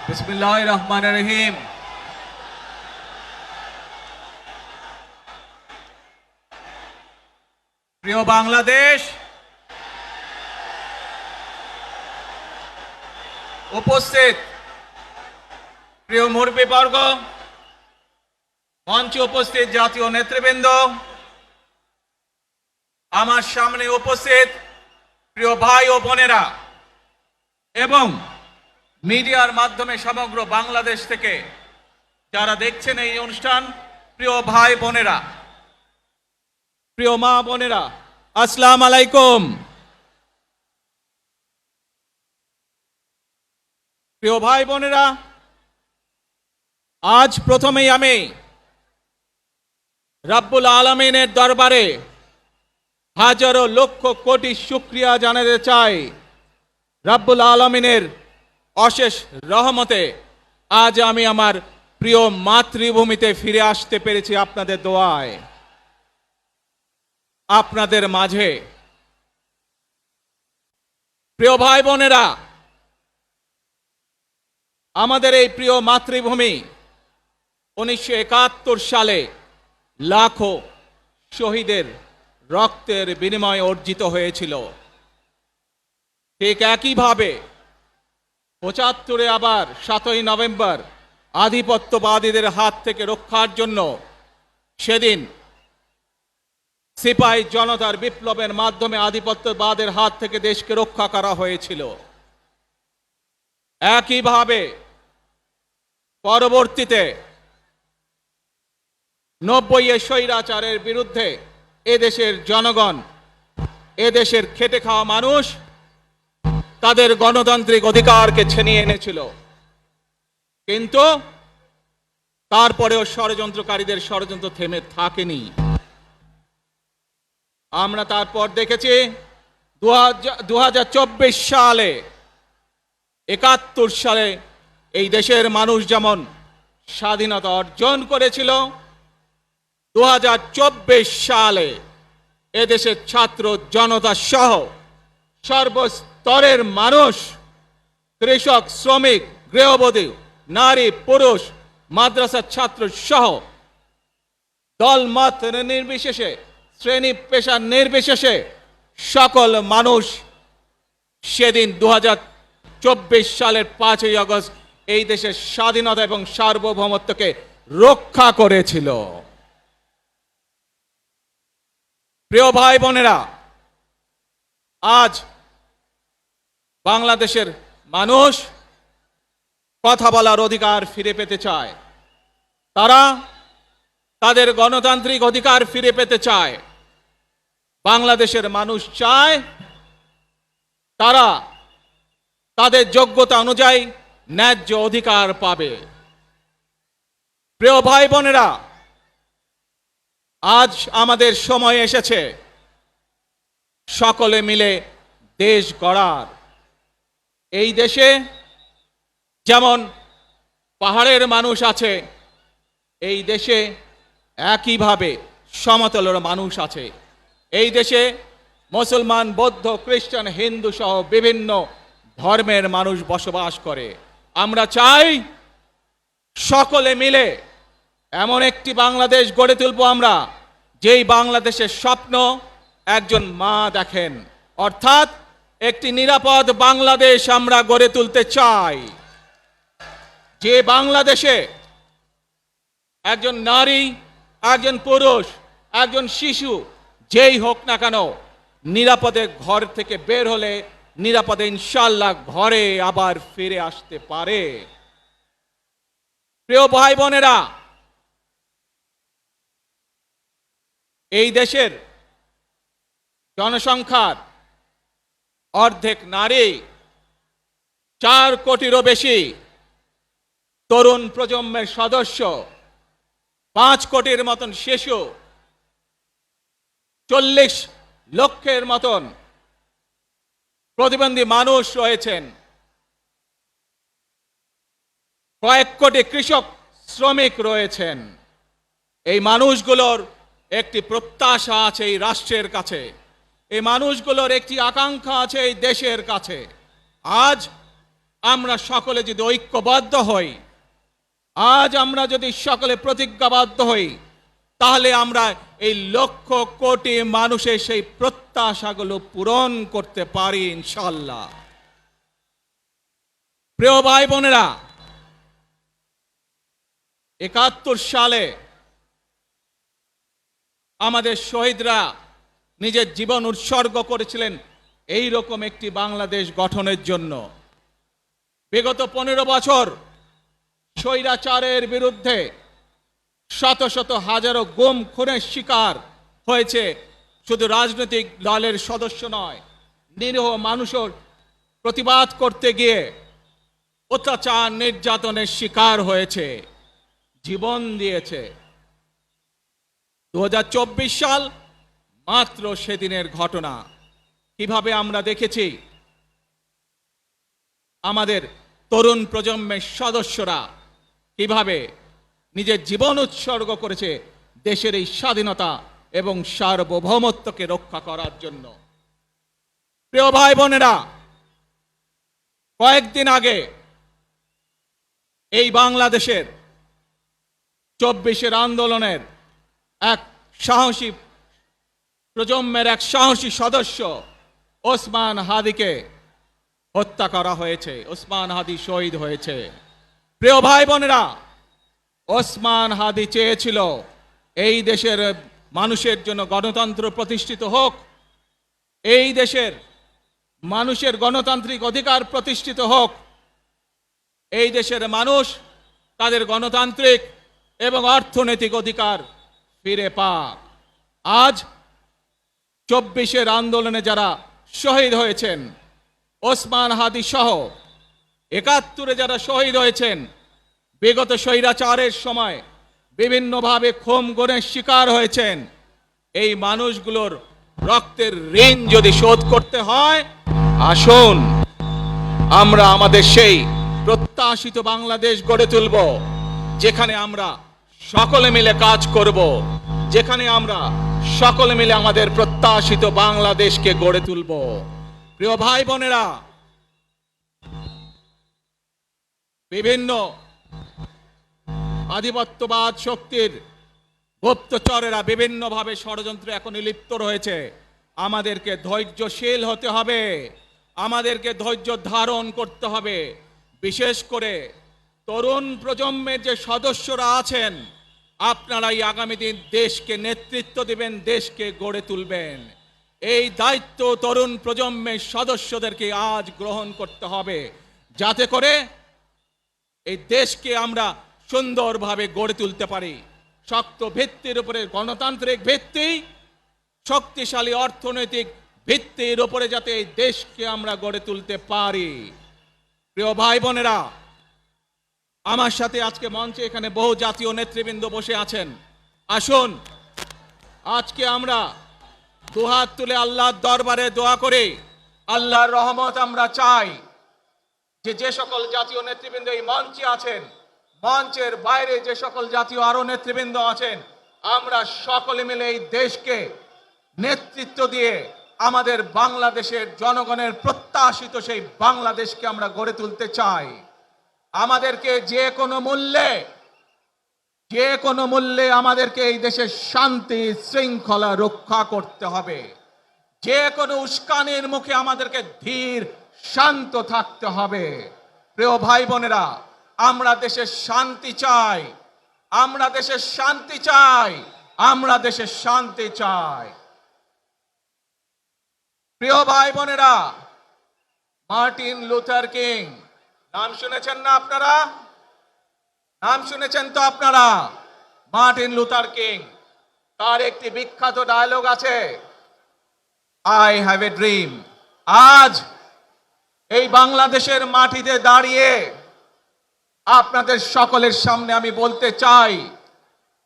বিসমিল্লাহির রহমানির রহিম। প্রিয় বাংলাদেশ, উপস্থিত প্রিয় মুরব্বীবর্গ, মঞ্চে উপস্থিত জাতীয় নেতৃবৃন্দ, আমার সামনে উপস্থিত প্রিয় ভাই ও বোনেরা এবং মিডিয়ার মাধ্যমে সমগ্র বাংলাদেশ থেকে যারা দেখছেন এই অনুষ্ঠান, প্রিয় ভাই বোনেরা, প্রিয় মা বোনেরা, আসসালামু আলাইকুম। প্রিয় ভাই বোনেরা, আজ প্রথমেই আমি রাব্বুল আলামিনের দরবারে হাজারো লক্ষ কোটি শুকরিয়া জানাতে চাই। রাব্বুল আলামিনের অশেষ রহমতে আজ আমি আমার প্রিয় মাতৃভূমিতে ফিরে আসতে পেরেছি আপনাদের দোয়ায়, আপনাদের মাঝে। প্রিয় ভাই বোনেরা, আমাদের এই প্রিয় মাতৃভূমি 1971 সালে লাখো শহীদের রক্তের বিনিময়ে অর্জিত হয়েছিল। ঠিক একইভাবে 75-এ আবার 7ই নভেম্বর আধিপত্যবাদীদের হাত থেকে রক্ষার জন্য সেদিন সিপাহী জনতার বিপ্লবের মাধ্যমে আধিপত্যবাদের হাত থেকে দেশকে রক্ষা করা হয়েছিল। একইভাবে পরবর্তীতে 90-এ স্বৈরাচারের বিরুদ্ধে এদেশের জনগণ, এদেশের খেটে খাওয়া মানুষ তাদের গণতান্ত্রিক অধিকারকে ছিনিয়ে এনেছিল, কিন্তু তারপরেও ষড়যন্ত্রকারীদের ষড়যন্ত্র থেমে থাকেনি। আমরা তারপর দেখেছি 2024 সালে, 71 সালে এই দেশের মানুষ যেমন স্বাধীনতা অর্জন করেছিল, 2024 সালে এদেশের ছাত্র জনতা সহ সর্বস্তরের মানুষ, কৃষক, শ্রমিক, গৃহবধূ, নারী, পুরুষ, মাদ্রাসার ছাত্র সহ দলমত নির্বিশেষে, শ্রেণী পেশা নির্বিশেষে সকল মানুষ সেদিন 2024 সালের 5ই আগস্ট এই দেশের স্বাধীনতা এবং সার্বভৌমত্বকে রক্ষা করেছিল। প্রিয় ভাই বোনেরা, আজ বাংলাদেশের মানুষ কথা বলার অধিকার ফিরে পেতে চায়, তারা তাদের গণতান্ত্রিক অধিকার ফিরে পেতে চায়। বাংলাদেশের মানুষ চায় তারা তাদের যোগ্যতা অনুযায়ী ন্যায্য অধিকার পাবে। প্রিয় ভাই বোনেরা, আজ আমাদের সময় এসেছে সকলে মিলে দেশ গড়ার। এই দেশে যেমন পাহাড়ের মানুষ আছে, এই দেশে একইভাবে সমতলের মানুষ আছে। এই দেশে মুসলমান, বৌদ্ধ, খ্রিস্টান, হিন্দু সহ বিভিন্ন ধর্মের মানুষ বসবাস করে। আমরা চাই সকলে মিলে এমন একটি বাংলাদেশ গড়ে তুলব আমরা, যেই বাংলাদেশের স্বপ্ন একজন মা দেখেন, অর্থাৎ একটি নিরাপদ বাংলাদেশ আমরা গড়ে তুলতে চাই। যে বাংলাদেশে একজন নারী, একজন পুরুষ, একজন শিশু যেই হোক না কেন নিরাপদে ঘর থেকে বের হলে নিরাপদে ইনশাআল্লাহ ঘরে আবার ফিরে আসতে পারে। প্রিয় ভাই বোনেরা, এই দেশের জনসংখ্যার অর্ধেক নারী, 4 কোটিরও বেশি তরুণ প্রজন্মের সদস্য, 5 কোটির মতন শিশু, 40 লক্ষের মতন প্রতিবন্ধী মানুষ রয়েছেন, কয়েক কোটি কৃষক, শ্রমিক রয়েছেন। এই মানুষগুলোর একটি প্রত্যাশা আছে এই রাষ্ট্রের কাছে, এই মানুষগুলোর একটি আকাঙ্ক্ষা আছে এই দেশের কাছে। আজ আমরা সকলে যদি ঐক্যবদ্ধ হই, আজ আমরা যদি সকলে প্রতিজ্ঞাবদ্ধ হই, তাহলে আমরা এই লক্ষ কোটি মানুষের সেই প্রত্যাশাগুলো পূরণ করতে পারি ইনশাআল্লাহ। প্রিয় ভাই বোনেরা, ৭১ সালে আমাদের শহীদরা নিজের জীবন উৎসর্গ করেছিলেন এই রকম একটি বাংলাদেশ গঠনের জন্য। বিগত ১৫ বছর স্বৈরাচারের বিরুদ্ধে শত শত হাজারো গুম খুনের শিকার হয়েছে শুধু রাজনৈতিক দলের সদস্য নয়, নিরীহ মানুষের প্রতিবাদ করতে গিয়ে অত্যাচার নির্যাতনের শিকার হয়েছে, জীবন দিয়েছে। ২০২৪ সাল মাত্র সেদিনের ঘটনা। কিভাবে আমরা দেখেছি আমাদের তরুণ প্রজন্মের সদস্যরা কিভাবে নিজের জীবন উৎসর্গ করেছে দেশের এই স্বাধীনতা এবং সার্বভৌমত্বকে রক্ষা করার জন্য। প্রিয় ভাই বোনেরা, কয়েকদিন আগে এই বাংলাদেশের ২৪ আন্দোলনের এক সাহসী প্রজন্মের এক সাহসী সদস্য ওসমান হাদিকে হত্যা করা হয়েছে। ওসমান হাদি শহীদ হয়েছে। প্রিয় ভাই বোনেরা, ওসমান হাদি চেয়েছিল এই দেশের মানুষের জন্য গণতন্ত্র প্রতিষ্ঠিত হোক, এই দেশের মানুষের গণতান্ত্রিক অধিকার প্রতিষ্ঠিত হোক, এই দেশের মানুষ তাদের গণতান্ত্রিক এবং অর্থনৈতিক অধিকার ফিরে পাক। আজ ২৪ আন্দোলনে যারা শহীদ হয়েছেন, ওসমান হাদি সহ ৭১ যারা শহীদ হয়েছেন, বিগত স্বৈরাচারের সময় বিভিন্নভাবে খুন গুমের শিকার হয়েছেন, এই মানুষগুলোর রক্তের ঋণ যদি শোধ করতে হয়, আসুন আমরা আমাদের সেই প্রত্যাশিত বাংলাদেশ গড়ে তুলব, যেখানে আমরা সকলে মিলে কাজ করব, যেখানে আমরা সকলে মিলে আমাদের প্রত্যাশিত বাংলাদেশকে গড়ে তুলব। প্রিয় ভাই বোনেরা, বিভিন্ন আধিপত্যবাদ শক্তির গুপ্তচরেরা বিভিন্নভাবে ষড়যন্ত্রে এখন লিপ্ত রয়েছে। আমাদেরকে ধৈর্যশীল হতে হবে, আমাদেরকে ধৈর্য ধারণ করতে হবে। বিশেষ করে তরুণ প্রজন্মের যে সদস্যরা আছেন, আপনারাই আগামী দিন দেশকে নেতৃত্ব দিবেন, দেশকে গড়ে তুলবেন। এই দায়িত্ব তরুণ প্রজন্মের সদস্যদেরকে আজ গ্রহণ করতে হবে, যাতে করে এই দেশকে আমরা সুন্দরভাবে গড়ে তুলতে পারি। শক্ত ভিত্তির উপরে, গণতান্ত্রিক ভিত্তি, শক্তিশালী অর্থনৈতিক ভিত্তির উপরে যাতে এই দেশকে আমরা গড়ে তুলতে পারি। প্রিয় ভাই বোনেরা, আমার সাথে আজকে মঞ্চে এখানে বহু জাতীয় নেতৃবৃন্দ বসে আছেন। আসুন আজকে আমরা দুহাত তুলে আল্লাহর দরবারে দোয়া করে আল্লাহর রহমত আমরা চাই। যে সকল জাতীয় নেতৃবৃন্দ এই মঞ্চে আছেন, মঞ্চের বাইরে যে সকল জাতীয় আরো নেতৃবৃন্দ আছেন, আমরা সকলে মিলে এই দেশকে নেতৃত্ব দিয়ে আমাদের বাংলাদেশের জনগণের প্রত্যাশিত সেই বাংলাদেশকে আমরা গড়ে তুলতে চাই। আমাদেরকে যে কোনো মূল্যে আমাদেরকে এই দেশের শান্তি শৃঙ্খলা রক্ষা করতে হবে। যে কোনো উস্কানির মুখে আমাদেরকে ধীর শান্ত থাকতে হবে। প্রিয় ভাই বোনেরা, আমরা দেশের শান্তি চাই, আমরা দেশের শান্তি চাই, আমরা দেশের শান্তি চাই। প্রিয় ভাই বোনেরা, মার্টিন লুথার কিং নাম শুনেছেন না আপনারা? নাম শুনেছেন তো আপনারা? মার্টিন লুথার কিং, তার একটি বিখ্যাত ডায়লগ আছে, আই হ্যাভ এ ড্রিম। আজ এই বাংলাদেশের মাটিতে দাঁড়িয়ে আপনাদের সকলের সামনে আমি বলতে চাই,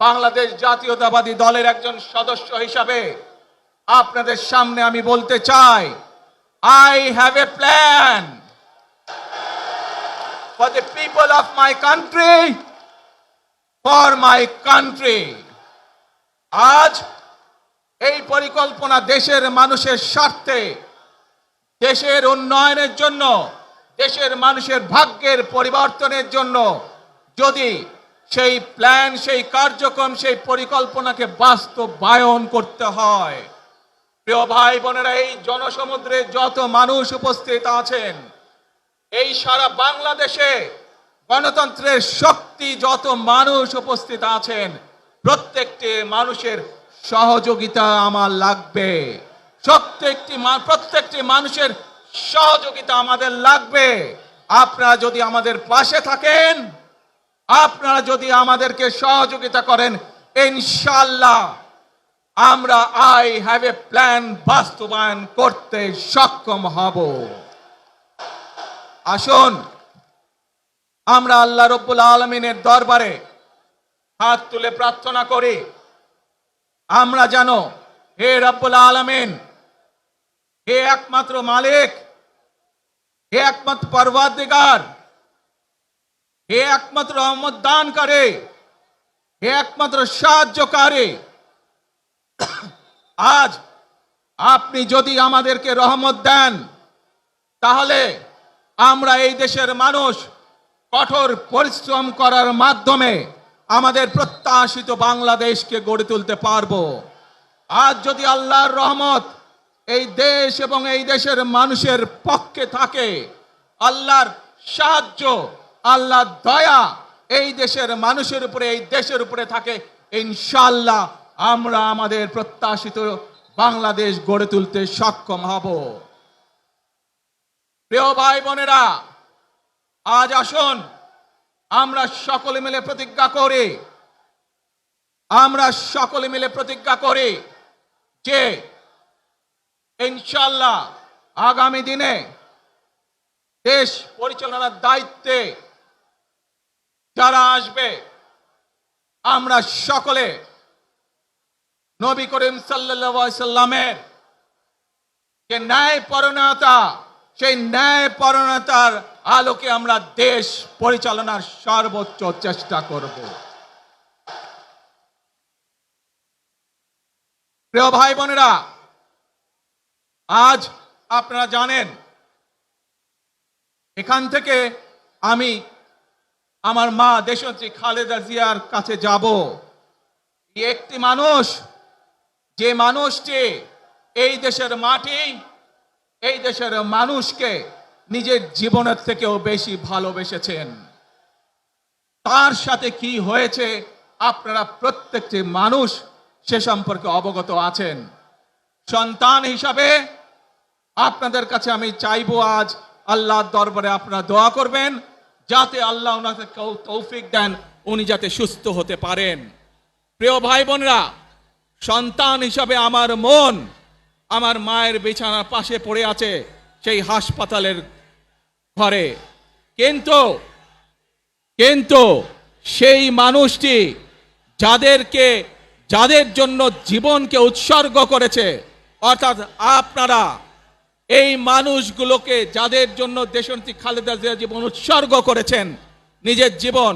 বাংলাদেশ জাতীয়তাবাদী দলের একজন সদস্য হিসাবে আপনাদের সামনে আমি বলতে চাই, I have a plan for the people of my country, for my country. আজ এই পরিকল্পনা দেশের মানুষের স্বার্থে, দেশের উন্নয়নের জন্য, দেশের মানুষের ভাগ্যের পরিবর্তনের জন্য যদি সেই প্ল্যান, সেই কার্যক্রম, সেই পরিকল্পনাকে বাস্তবায়ন করতে হয়, প্রিয় ভাই বোনেরা, এই জনসমুদ্রে যত মানুষ উপস্থিত আছেন, এই সারা বাংলাদেশে গণতন্ত্রের শক্তি যত মানুষ উপস্থিত আছেন, প্রত্যেকটি মানুষের সহযোগিতা আমার লাগবে। প্রত্যেকটি মানুষের সহযোগিতা আমাদের লাগবে। আপনারা যদি আমাদের পাশে থাকেন, আপনারা যদি আমাদেরকে সহযোগিতা করেন, ইনশাআল্লাহ আমরা আই হ্যাভ এ প্ল্যান বাস্তবায়ন করতে সক্ষম হব। আসুন আমরা আল্লাহ রব্বুল আলামিনের দরবারে হাত তুলে প্রার্থনা করি, আমরা জানো হে রব্বুল আলামিন, হে একমাত্র মালিক, হে একমাত্র পরওয়ারদিগার, হে একমাত্র রহমত দানকারী, হে একমাত্র সাহায্যকারী, আজ আপনি যদি আমাদেরকে রহমত দেন, তাহলে আমরা এই দেশের মানুষ কঠোর পরিশ্রম করার মাধ্যমে আমাদের প্রত্যাশিত বাংলাদেশকে গড়ে তুলতে পারবো। আজ যদি আল্লাহর রহমত এই দেশ এবং এই দেশের মানুষের পক্ষে থাকে, আল্লাহর সাহায্য, আল্লাহর দয়া এই দেশের মানুষের উপরে, এই দেশের উপরে থাকে, ইনশাআল্লাহ আমরা আমাদের প্রত্যাশিত বাংলাদেশ গড়ে তুলতে সক্ষম হব। প্রিয় ভাই বোনেরা, আজ আসুন আমরা সকলে মিলে প্রতিজ্ঞা করি, আমরা সকলে মিলে প্রতিজ্ঞা করি যে ইনশাআল্লাহ আগামী দিনে দেশ পরিচালনার দায়িত্বে যারা আসবে, আমরা সকলে নবী করিম সাল্লাল্লাহু আলাইহি সাল্লামের যে ন্যায়পরায়ণতা, সেই ন্যায়পরায়ণতার আলোকে আমরা দেশ পরিচালনার সর্বোচ্চ চেষ্টা করব। প্রিয় ভাই বোনেরা, আজ আপনারা জানেন এখান থেকে আমি আমার মা দেশনেত্রী খালেদা জিয়ার কাছে যাব। একটি মানুষ, যে মানুষটি এই দেশের মাটি, এই দেশের মানুষকে নিজের জীবনের থেকেও বেশি ভালোবেসেছেন, তার সাথে কি হয়েছে আপনারা প্রত্যেকটি মানুষ সে সম্পর্কে অবগত আছেন। সন্তান হিসাবে আপনাদের কাছে আমি চাইবো, আজ আল্লাহর দরবারে আপনারা দোয়া করবেন যাতে আল্লাহ ওনাকে তৌফিক দেন, উনি যাতে সুস্থ হতে পারেন। প্রিয় ভাই বোনেরা, সন্তান হিসাবে আমার মন আমার মায়ের বিছানার পাশে পড়ে আছে সেই হাসপাতালের ঘরে, কিন্তু সেই মানুষটি যাদের জন্য জীবনকে উৎসর্গ করেছে, অর্থাৎ আপনারা এই মানুষগুলোকে, যাদের জন্য দেশনেত্রী খালেদা জিয়া জীবন উৎসর্গ করেছেন নিজের জীবন,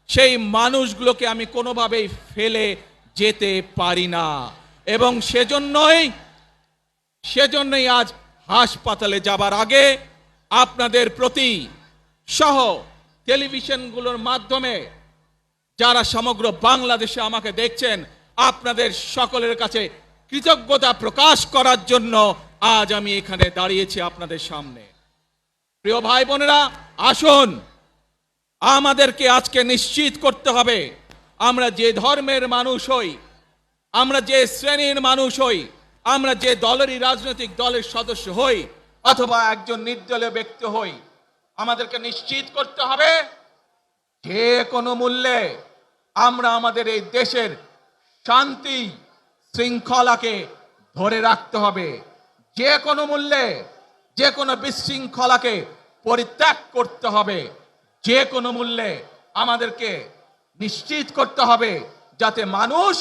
সেই মানুষগুলোকে আমি কোনোভাবেই ফেলে যেতে পারি না। এবং সেজন্যই আজ হাসপাতালে যাবার আগে আপনাদের প্রতি সহ টেলিভিশনগুলোর মাধ্যমে যারা সমগ্র বাংলাদেশে আমাকে দেখছেন, আপনাদের সকলের কাছে কৃতজ্ঞতা প্রকাশ করার জন্য আজ আমি এখানে দাঁড়িয়েছি আপনাদের সামনে। প্রিয় ভাই বোনেরা, আসুন আমাদেরকে আজকে নিশ্চিত করতে হবে, আমরা যে ধর্মের মানুষ হই, আমরা যে শ্রেণীর মানুষ হই, আমরা যে দলেরই রাজনৈতিক দলের সদস্য হই অথবা একজন নির্দলীয় ব্যক্তি হই, আমাদেরকে নিশ্চিত করতে হবে যে কোনো মূল্যে আমরা আমাদের এই দেশের শান্তি শৃঙ্খলাকে ধরে রাখতে হবে। যে কোনো মূল্যে যে কোনো বিশৃঙ্খলাকে পরিত্যাগ করতে হবে। যে কোনো মূল্যে আমাদেরকে নিশ্চিত করতে হবে যাতে মানুষ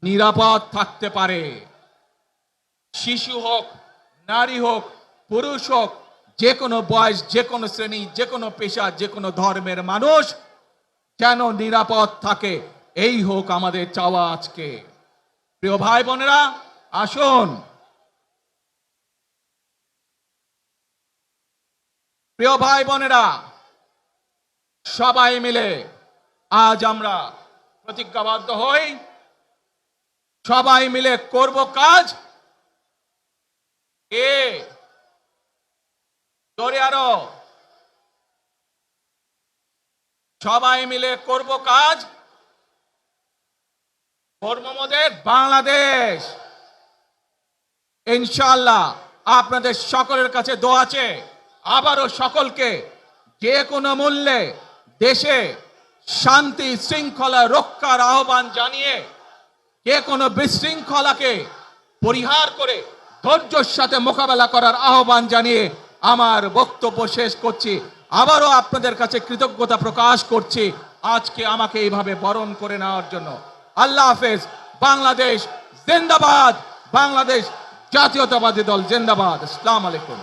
নিরাপদ থাকতে পারে। শিশু হোক, নারী হোক, পুরুষ হোক, যে কোনো বয়স, যে কোনো শ্রেণী, যে কোনো পেশা, যে কোনো ধর্মের মানুষ যেন নিরাপদ থাকে, এই হোক আমাদের চাওয়া আজকে। প্রিয় ভাই বোনেরা, আসুন প্রিয় ভাই বোনেরা, সবাই মিলে আজ আমরা প্রতিজ্ঞাবদ্ধ হই, সবাই মিলে করব কাজ। জোরে আরো, সবাই মিলে করব কাজ, করব মোদের বাংলাদেশ। ইনশাআল্লাহ আপনাদের সকলের কাছে দোয়া আছে, আবারও সকলকে যে কোনো মূল্যে দেশে শান্তি শৃঙ্খলা রক্ষার আহ্বান জানিয়ে যে কোনো বিশৃঙ্খলাকে পরিহার করে ধৈর্যের সাথে মোকাবেলা করার আহ্বান জানিয়ে আমার বক্তব্য শেষ করছি। আবারও আপনাদের কাছে কৃতজ্ঞতা প্রকাশ করছি আজকে আমাকে এইভাবে বরণ করে নেওয়ার জন্য। আল্লাহ হাফেজ। বাংলাদেশ জিন্দাবাদ, বাংলাদেশ জাতীয়তাবাদী দল জিন্দাবাদ। আসসালামু আলাইকুম।